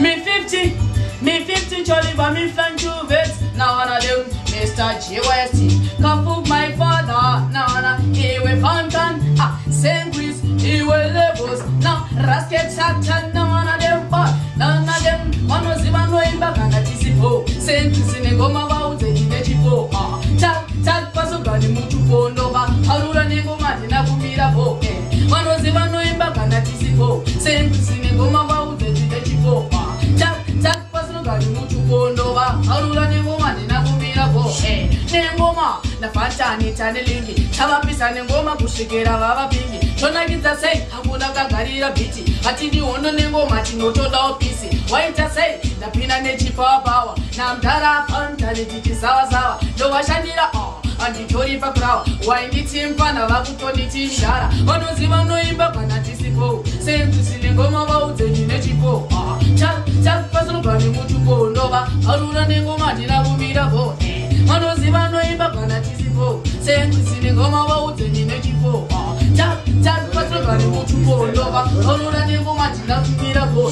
Me 50 Charlie, but me flying to vets. Now one of them, Mr. GWST. Kafu my father, now he will fountain. Saint Chris, he will levels. Now Rasket Satan, now one of them, none of them. One was even going back and at Tisipo. Saint Chris in a goma about in the Chipo. Tag Pasogani Mutupo, Nova, Harura Negoma, Nagumira Po. One was even going back and at Tisipo. Saint Chris in a goma about in the Chipo. Tag Pasogani Mutupo, Nova, Harura Negoma, Nagumira Po. Nengoma, the Fantani Tanelingi, Tabapisa Nengoma, Pushigera, Lava Pingi. Tonagita say, Habunaga Garira Biti, Atidi Ono Nengoma, Tinoto Pisi. Why to say, the Pina Nechi Power, Namdara Fantani Sawa, Dovashanira. And the Tori Pakra, why the team Pana Vakutoni Tishara, Onoziva no Ibaka Tisipo, same to Sinegoma about in Nechipo, Chak Pasogani Mutupo, Nova, Aruna Negoma, Dinabumida Bo, Onoziva no Ibaka Tisipo, same to Sinegoma about in Nechipo, Chak Pasogani Mutupo, Nova, Aruna Negoma, Dinabumida Bo,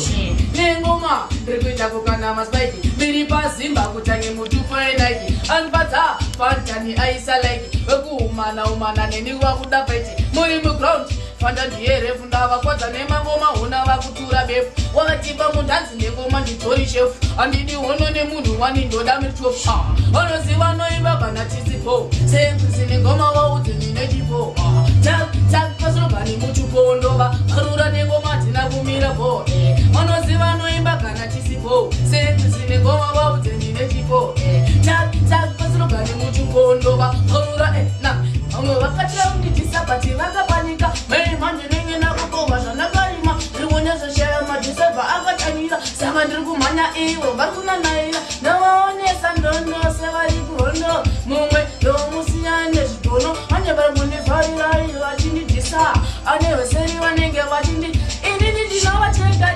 Nengoma, Repetapokana Masbaiti, Miripa Simba, Kutangi Mutupo and Nike, and Pata, Fantani Aisa like Umana Umana Neniwa Kudapeti, Murimu Ground, Fanta Diere Fundava Quata Nema Goma, Unava Kutura Bef, Watipa Mutanz, Negoma, the Tori Chef, and did you want the moon one in Dodam to a Honosiva no Ibaka Natisipo, same to Sinegoma out in Negipo, Tag Pasogani Mutupo, Nova, Arura Negoma, Tinabumira Po, Honosiva no Ibaka Natisipo, same to Sinegoma out in Negipo, Tag Pasogani Mutupo, Nova, Arura na wakati ukitisa wakapanika mimi manje na kukoba na kalima ribonyeza share majiseva akatanira sema ndikumanya iwo bakuna naila na waonesa ndono sevali kuondo mumwe lo musinyane jitono anje barabuni farira ila chini disa ane weseri wanenge watindi indini dinawa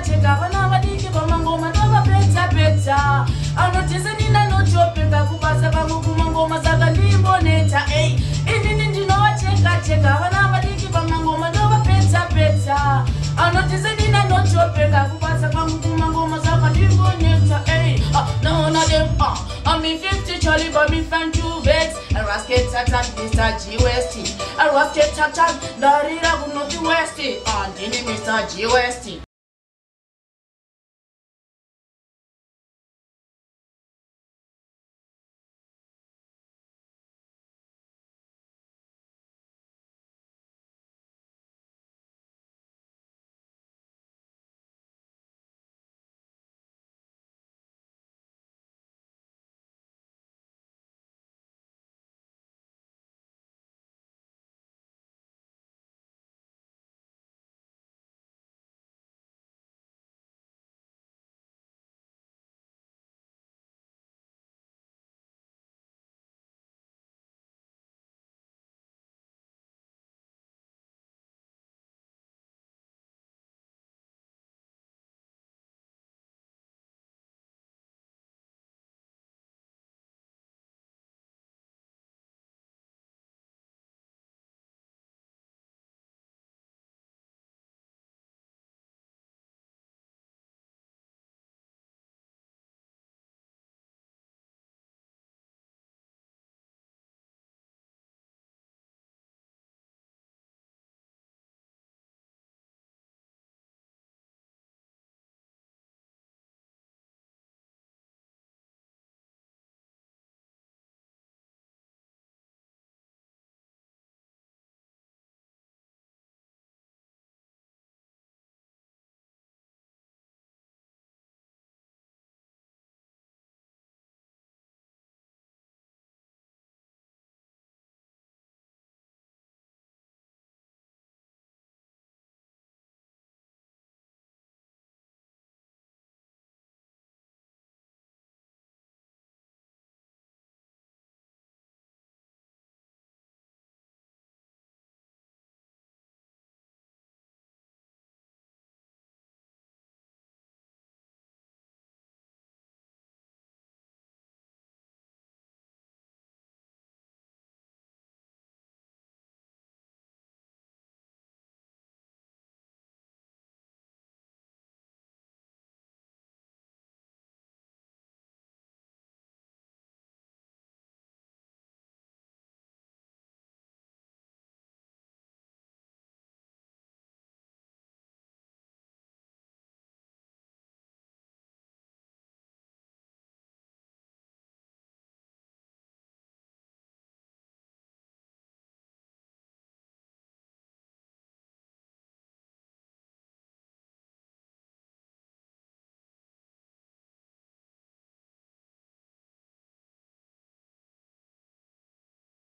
cheka wana wadiki bamangoma ndoba peta anotise nina no chopeka kubasa banguma ngoma zaka ndimboneta indini dinawa cheka wana wadiki bamangoma ndoba peta anotise nina no chopeka kubasa banguma ngoma zaka ndimboneta no na dem I'm 50 Charlie but me fan two vex and Rasket Tatan Mr. GWST and Rasket Tatan Darira Gunoti Westy and Mr. GWST.